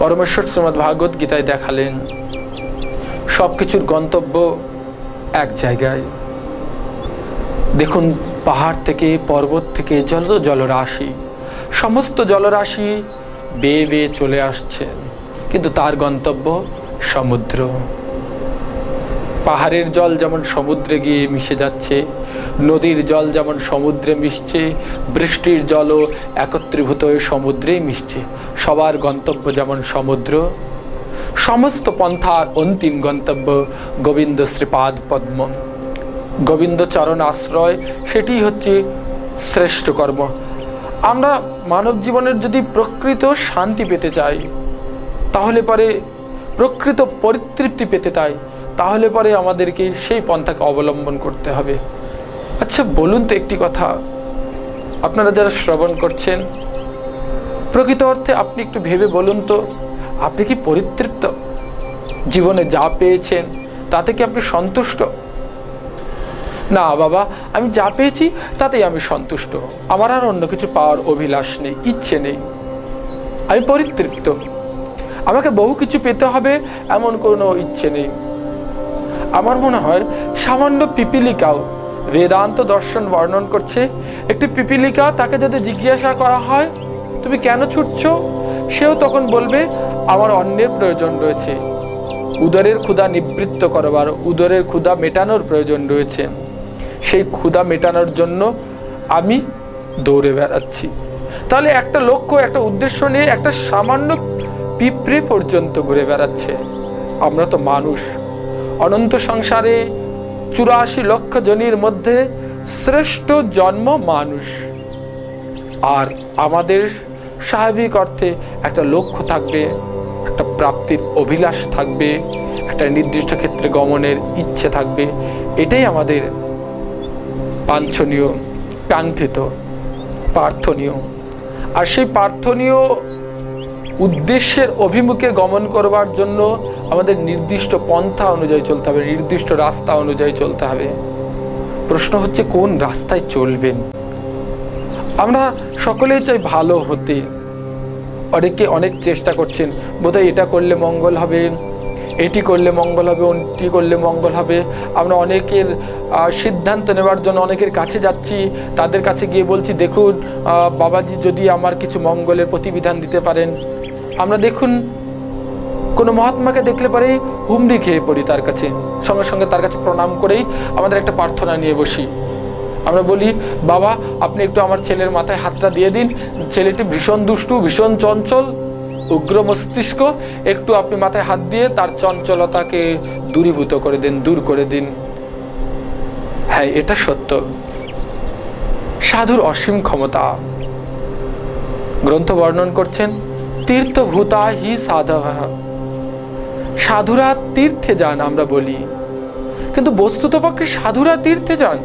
পরমেশ্বর শ্রীমদ্ ভাগবত গীতায় দেখালেন সব কিছুর গন্তব্য এক জায়গায়। দেখুন, পাহাড় থেকে, পর্বত থেকে জলরাশি, সমস্ত জলরাশি বেয়ে বেয়ে চলে আসছে, কিন্তু তার গন্তব্য সমুদ্র। পাহাড়ের জল যেমন সমুদ্রে গিয়ে মিশে যাচ্ছে, নদীর জল যেমন সমুদ্রে মিশছে, বৃষ্টির জলও একত্রীভূত হয়ে সমুদ্রেই মিশছে। সবার গন্তব্য যেমন সমুদ্র, সমস্ত পন্থার অন্তিম গন্তব্য গোবিন্দ শ্রীপাদ পদ্ম, গোবিন্দ চরণ আশ্রয়। সেটি হচ্ছে শ্রেষ্ঠ কর্ম। আমরা মানব জীবনের যদি প্রকৃত শান্তি পেতে চাই, তাহলে পরে প্রকৃত পরিতৃপ্তি পেতে চাই, তাহলে পরে আমাদেরকে সেই পন্থাকে অবলম্বন করতে হবে। আচ্ছা বলুন তো একটি কথা, আপনারা যারা শ্রবণ করছেন, প্রকৃত অর্থে আপনি একটু ভেবে বলুন তো, আপনি কি পরিতৃপ্ত? জীবনে যা পেয়েছেন তাতে কি আপনি সন্তুষ্ট? না বাবা, আমি যা পেয়েছি তাতেই আমি সন্তুষ্ট, আমার আর অন্য কিছু পাওয়ার অভিলাষ নেই, ইচ্ছে নেই, আমি পরিতৃপ্ত, আমাকে বহু কিছু পেতে হবে এমন কোনো ইচ্ছে নেই। আমার মনে হয় সামান্য পিপীলিকাও, বেদান্ত দর্শন বর্ণন করছে, একটি পিপীলিকা, তাকে যদি জিজ্ঞাসা করা হয় তুমি কেন ছুটছ, সেও তখন বলবে আমার অন্যের প্রয়োজন রয়েছে, উদরের ক্ষুধা নিবৃত্ত করবার, উদরের ক্ষুধা মেটানোর প্রয়োজন রয়েছে, সেই ক্ষুধা মেটানোর জন্য আমি দৌড়ে বেড়াচ্ছি। তাহলে একটা লক্ষ্য, একটা উদ্দেশ্য নিয়ে একটা সামান্য পিঁপড়ে পর্যন্ত ঘুরে বেড়াচ্ছে। আমরা তো মানুষ, অনন্ত সংসারে 84 লক্ষ জনের মধ্যে শ্রেষ্ঠ জন্ম মানুষ, আর আমাদের স্বাভাবিক অর্থে একটা লক্ষ্য থাকবে, একটা প্রাপ্তির অভিলাষ থাকবে, একটা নির্দিষ্ট ক্ষেত্রে গমনের ইচ্ছে থাকবে। এটাই আমাদের বাঞ্ছনীয়, কাঙ্ক্ষিত, প্রার্থনীয়। আর সেই প্রার্থনীয় উদ্দেশ্যের অভিমুখে গমন করবার জন্য আমাদের নির্দিষ্ট পন্থা অনুযায়ী চলতে হবে, নির্দিষ্ট রাস্তা অনুযায়ী চলতে হবে। প্রশ্ন হচ্ছে কোন রাস্তায় চলবেন? আমরা সকলেই চাই ভালো হতে, অনেকে অনেক চেষ্টা করছেন, বোধহয় এটা করলে মঙ্গল হবে, এটি করলে মঙ্গল হবে, ওটি করলে মঙ্গল হবে। আমরা অনেকের সিদ্ধান্ত নেবার জন্য অনেকের কাছে যাচ্ছি, তাদের কাছে গিয়ে বলছি দেখুন বাবাজি যদি আমার কিছু মঙ্গলের প্রতিবিধান দিতে পারেন। আমরা দেখুন কোনো মহাত্মাকে দেখলে পরেই হুমড়ি খেয়ে পড়ি তার কাছে, সঙ্গে সঙ্গে তার কাছে প্রণাম করেই আমাদের একটা প্রার্থনা নিয়ে বসি। আমরা বলি বাবা আপনি একটু আমার ছেলের মাথায় হাতটা দিয়ে দিন, ছেলেটি ভীষণ দুষ্টু, ভীষণ চঞ্চল, উগ্র মস্তিষ্ক, একটু আপনি মাথায় হাত দিয়ে তার চঞ্চলতাকে দূরীভূত করে দিন, দূর করে দিন। হ্যাঁ, এটা সত্য, সাধুর অসীম ক্ষমতা। গ্রন্থ বর্ণন করছেন তীর্থভূতা হি সাধব, সাধুরা তীর্থে যান আমরা বলি, কিন্তু বস্তুতপক্ষে সাধুরা তীর্থে যান?